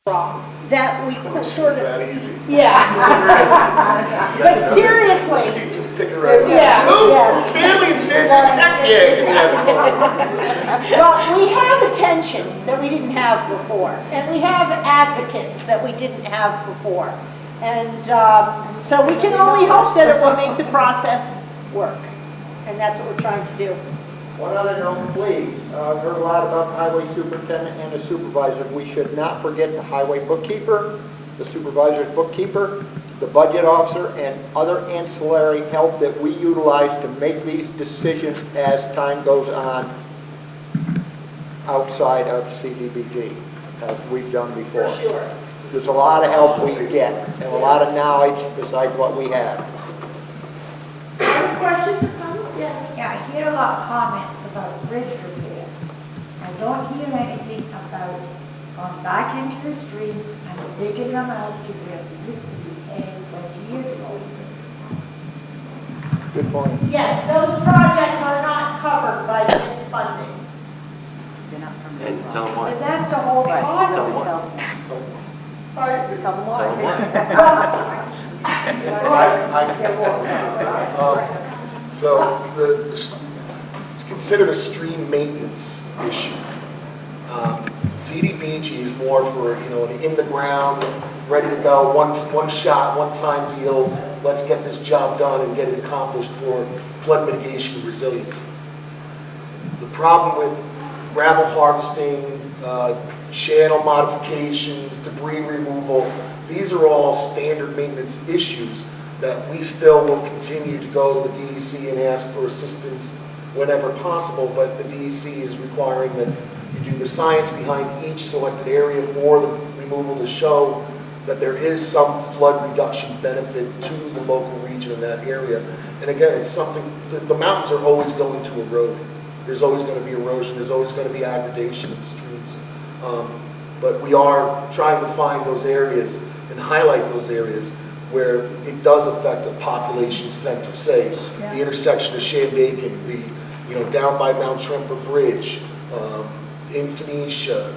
that we sort of, that easy. yeah. But seriously, You just pick it right up. Yeah, Ooh, yes. family and Santa, heck yeah, you can have fun. well, we have attention that we didn't have before, and we have advocates that we didn't have before. And so we can only hope that it will make the process work. And that's what we're trying to do. One other note, please. I've heard a lot about the highway superintendent and the supervisor. We should not forget the highway bookkeeper, the supervisor's bookkeeper, the budget officer, and other ancillary help that we utilize to make these decisions as time goes on outside of CDBG, as we've done before. For sure. There's a lot of help we get and a lot of knowledge besides what we have. Any questions or comments? Yes. Yeah, I hear a lot of comments about bridge repair. I don't hear anything about going back into the stream and digging them out to where they used to be 10, 20 years ago. Good point. Yes, those projects are not covered by this funding. And tell them why. But that's the whole cause of it. Pardon? Tell them why. So it's considered a stream maintenance issue. CDBG is more for, an in the ground, ready to go, one shot, one time deal. Let's get this job done and get it accomplished for flood mitigation and resiliency. The problem with gravel harvesting, channel modifications, debris removal, these are all standard maintenance issues that we still will continue to go to the DEC and ask for assistance whenever possible, but the DEC is requiring that you do the science behind each selected area for the removal to show that there is some flood reduction benefit to the local region in that area. And again, it's something, the mountains are always going to erode. There's always going to be erosion, there's always going to be aggradation of streams. But we are trying to find those areas and highlight those areas where it does affect a population center, say the intersection of Shanaken, down by Mount Tremper Bridge, in Phoenicia,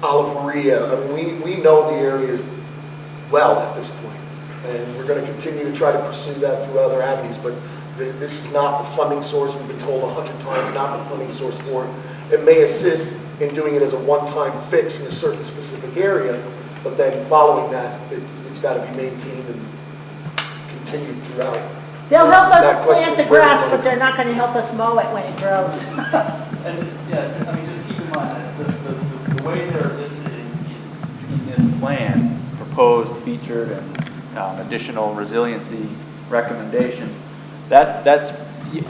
Oliveria. I mean, we know the areas well at this point, and we're going to continue to try to pursue that through other avenues, but this is not the funding source. We've been told 100 times not the funding source for it. It may assist in doing it as a one-time fix in a certain specific area, but then following that, it's got to be maintained and continued throughout. They'll help That us question plant is the where's the grass, money? but they're not going to help us mow it when it grows. And yeah, I mean, just keep in mind that the way they're listed in this plan, proposed, featured, and additional resiliency recommendations, that's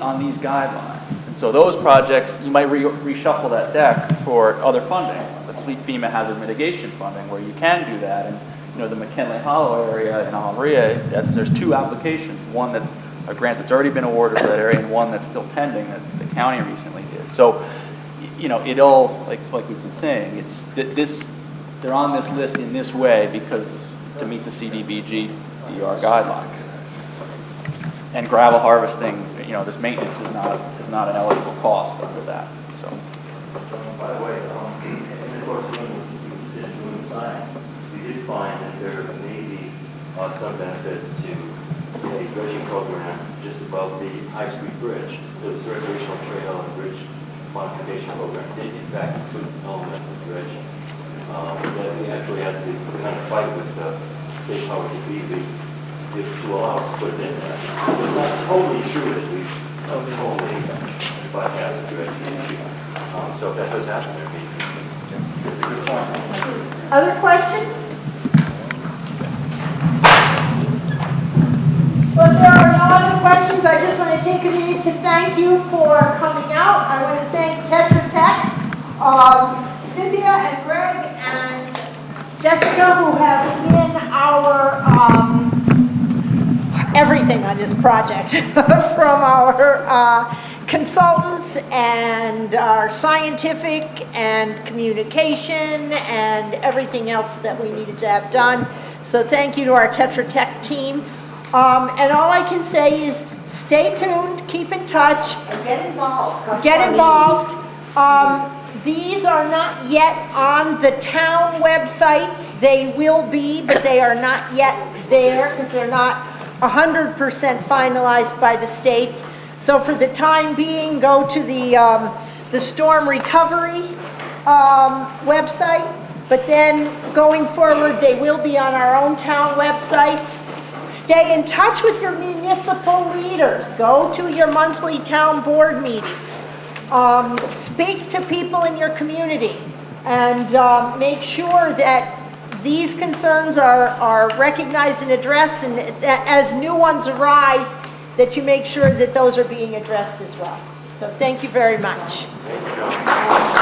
on these guidelines. And so those projects, you might reshuffle that deck for other funding, the Fleet FEMA hazard mitigation funding, where you can do that. And the McKinley Hollow area in Oliveria, there's two applications. One that's a grant that's already been awarded for that area, and one that's still pending that the county recently did. So, it all, like we've been saying, they're on this list in this way because to meet the CDBG DR guidelines. And gravel harvesting, this maintenance is not an eligible cost under that. So. By the way, in the course of doing science, we did find that there may be some benefit to a dredging program just above the High Street Bridge. So the recreational trail and bridge modification program did in fact include an element of dredging. That we actually had to kind of fight with the state powers to be to allow us to put it in there. It's not totally true that we totally bypass the dredging issue. So if that does happen, there'd be a good point. Other questions? Well, if there are no other questions, I just want to take a minute to thank you for coming out. I want to thank Tetra Tech, Cynthia and Greg and Jessica, who have been our everything on this project, from our consultants and our scientific and communication and everything else that we needed to have done. So thank you to our Tetra Tech team. And all I can say is stay tuned, keep in touch. And get involved. Get involved. These are not yet on the town websites. They will be, but they are not yet there because they're not 100% finalized by the states. So for the time being, go to the storm recovery website, but then going forward, they will be on our own town websites. Stay in touch with your municipal leaders. Go to your monthly town board meetings. Speak to people in your community and make sure that these concerns are recognized and addressed, and as new ones arise, that you make sure that those are being addressed as well. So thank you very much. Thank you, John.